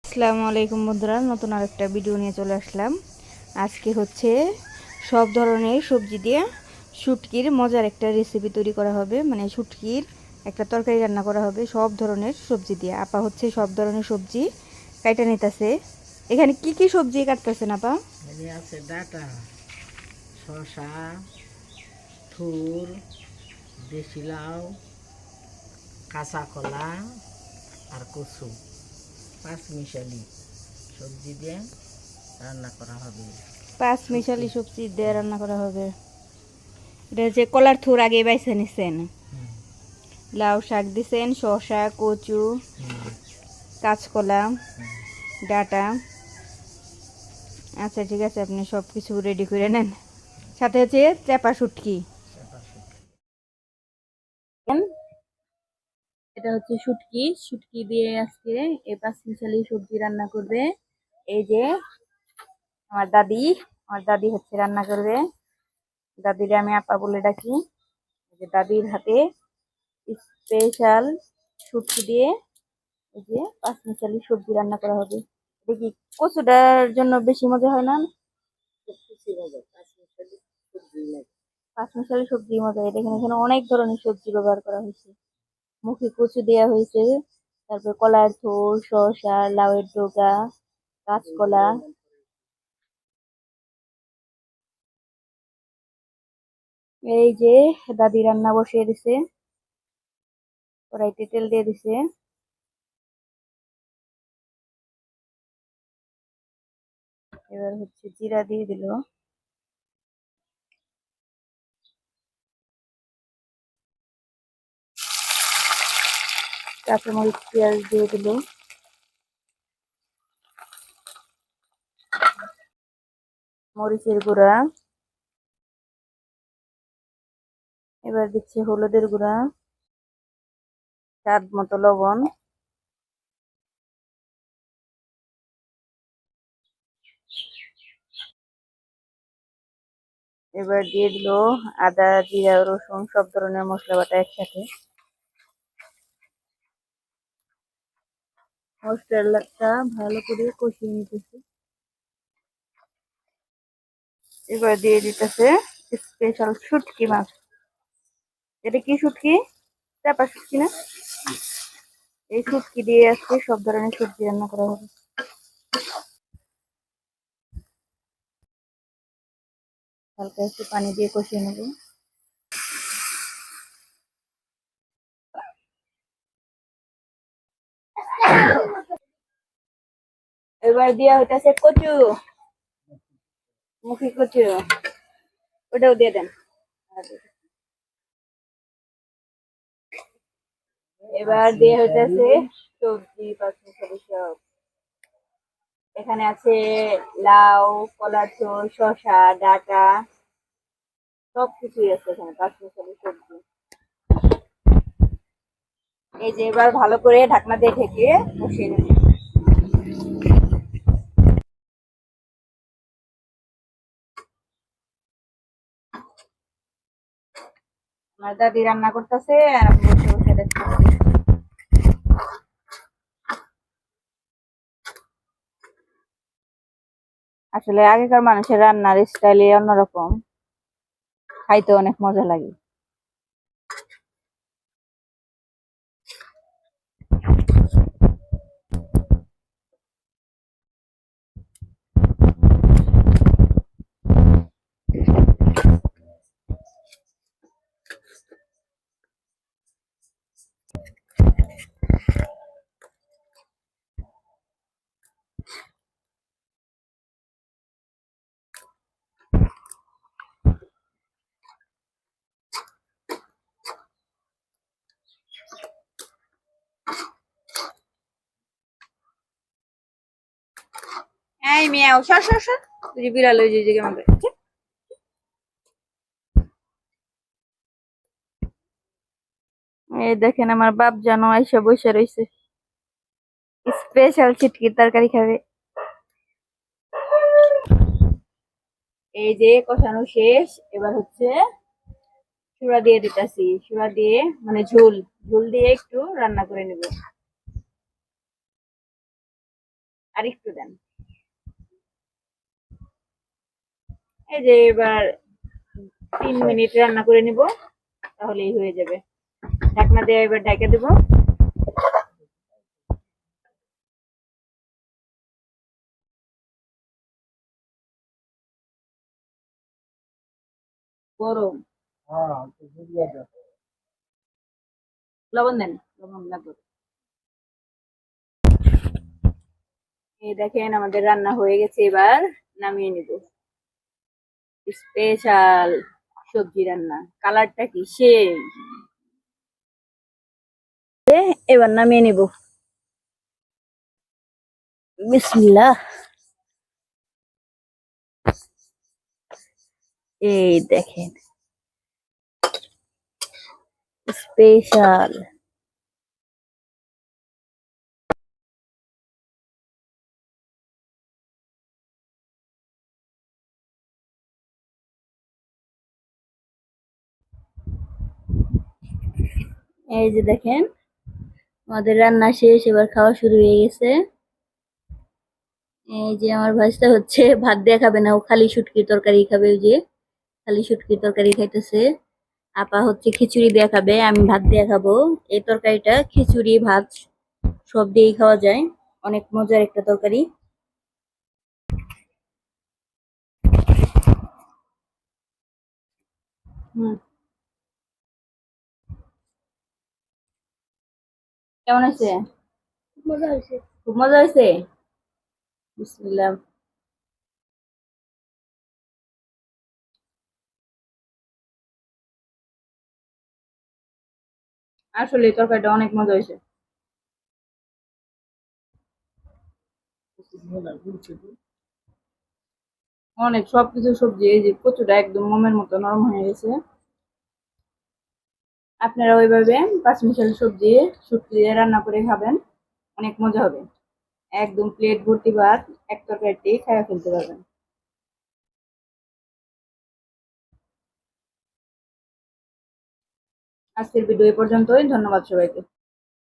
আসসালামু আলাইকুম বন্ধুরা, নতুন আরেকটা ভিডিও নিয়ে চলে আসলাম। আজকে হচ্ছে সব ধরনের সবজি দিয়ে শুটকির মজার একটা রেসিপি তৈরি করা হবে। মানে শুটকির একটা তরকারি রান্না করা হবে সব ধরনের সবজি দিয়ে। আপা হচ্ছে সব ধরনের সবজি কাইটা নিতেছে। এখানে কি কি সবজি কাটতেছেন আপা? আছে ডাটা, শসা, থুর, দেশি লাউ, কাঁচা কলা আর কচু, পাঁচ মিশালি সবজি দিয়ে রান্না করা হবে। পাঁচ শুটকি। মিশালি সবজি দিয়ে রান্না করা হবে। এটা হচ্ছে কলার থুর আগে বাইছে নিছেন, হুম, লাউ শাক দিছেন, শসা, কচু, হুম, কাঁচকলা, হুম। ডাটা। আচ্ছা ঠিক আছে, আপনি সব কিছু রেডি করে নেন। সাথে হচ্ছে চাপা শুটকি। চাপা শুটকি। এটা হচ্ছে শুটকি, শুটকি দিয়ে আজকে এই পাঁচ মিশালি সবজি রান্না করবে। এই যে আমার দাদি, আমার দাদি হচ্ছে রান্না করবে। দাদিরে আমি আপা বলে ডাকি। এই যে দাদির হাতে স্পেশাল শুটকি দিয়ে এই যে পাঁচ মিশালি সবজি রান্না করা হবে। দেখি কচুটার জন্য বেশি মজা হয় না? খুশি হবে, পাঁচ মিশালি সবজি লাগে। পাঁচ মিশালি সবজি মজা হয়। দেখেন এখানে অনেক ধরনের সবজি ব্যবহার করা হয়েছে। মুখে কচু দেওয়া হয়েছে, তারপর কলার থোড়, শসা, লাউয়ের ডগা, কাঁচকলা। এই যে দাদি রান্না বসিয়ে দিছে, কড়াইতে তেল দিয়ে দিছে। এবার হচ্ছে জিরা দিয়ে দিল, কাঁচামরিচ পেঁয়াজ দিয়ে দিল, মরিচের গুঁড়া, এবার দিচ্ছে হলুদের গুঁড়া, স্বাদ মতো লবণ। এবার দিয়ে দিল আদা, জিরা, রসুন সব ধরনের মশলা বাটা একসাথে। মশলাটা ভালো করে কষিয়ে নিতেছে। এবার দিয়ে দিতেছে স্পেশাল শুটকি মাছ। এটা কি শুটকি? চাপা শুটকি না? এই শুটকি দিয়ে আজকে সব ধরনের সবজি রান্না করা হবে। হালকা একটু পানি দিয়ে কষিয়ে নেব। এবার দিয়া হইতাছে কচু, মুখি কচু, ওটাও দিয়ে দেন। এবার দিয়ে হইতাছে সবজি পাঁচমিশালি সব। এখানে আছে লাউ, কলার থোড়, শসা, ডাঁটা, সবকিছুই আছে এখানে পাঁচমিশালি সবজি। এই যে এবার ভালো করে ঢাকনা দিয়ে ঢেকে বসিয়ে নেব। আমার দাদি রান্না করতেছে আর আমি বসে বসে দেখতেছি। আসলে আগেকার মানুষের রান্নার স্টাইলে অন্যরকম, খাইতে অনেক মজা লাগে। এই মিয়াও, সর সর সর। ওই যে বিড়াল, ওই যে কেমন করে। এই দেখেন আমার বাপ জানো আইসা বসে রয়েছে, স্পেশাল চিটকির তরকারি খাবে। এই যে কষানো শেষ, এবার হচ্ছে চূড়া দিয়ে দিতেছি। চূড়া দিয়ে মানে ঝোল, ঝোল দিয়ে একটু রান্না করে নেব। আর একটু দেন। এই যে এবার 3 মিনিট রান্না করে নিব, তাহলেই হয়ে যাবে। ঢাকনা দিয়ে এবার ঢাকা দেব। গরম। লবণ দেন, লবণ লাগবে। এই দেখেন আমাদের রান্না হয়ে গেছে, এবার নামিয়ে নিব। স্পেশাল সবজি রান্না, কালারটা কি সেই! এবার নামিয়ে নিব। বিসমিল্লাহ। এই দেখেন স্পেশাল। এই যে দেখেন আমাদের রান্না শেষ, এবার খাওয়া শুরু হয়ে গেছে। এই যে আমার ভাইটা হচ্ছে ভাত দিয়ে খাবে না, ও খালি শুটকির তরকারি খাবে। ওই যে খালি শুটকির তরকারি খাইতেছে। আপা হচ্ছে খিচুড়ি দিয়ে খাবে, আমি ভাত দিয়ে খাবো। এই তরকারিটা খিচুড়ি ভাত সব দিয়েই খাওয়া যায়, অনেক মজার একটা তরকারি। হুম, কেমন হয়েছে? মজা হয়েছে, খুব মজা হয়েছে। বিসমিল্লাহ। আসলে এই তরকারিটা অনেক মজা হয়েছে। অনেক সবকিছু সবজি, এই যে কচুটা একদম মোমের মতো নরম হয়ে গেছে। আপনারা ওইভাবে পাঁচমিশালি সবজি শুটকি দিয়ে রান্না করে খাবেন, অনেক মজা হবে। একদম প্লেট ভর্তি ভাত এক তরকারিতে খাইয়া ফেলতে পারবেন। আজকের ভিডিও এ পর্যন্তই, ধন্যবাদ সবাইকে।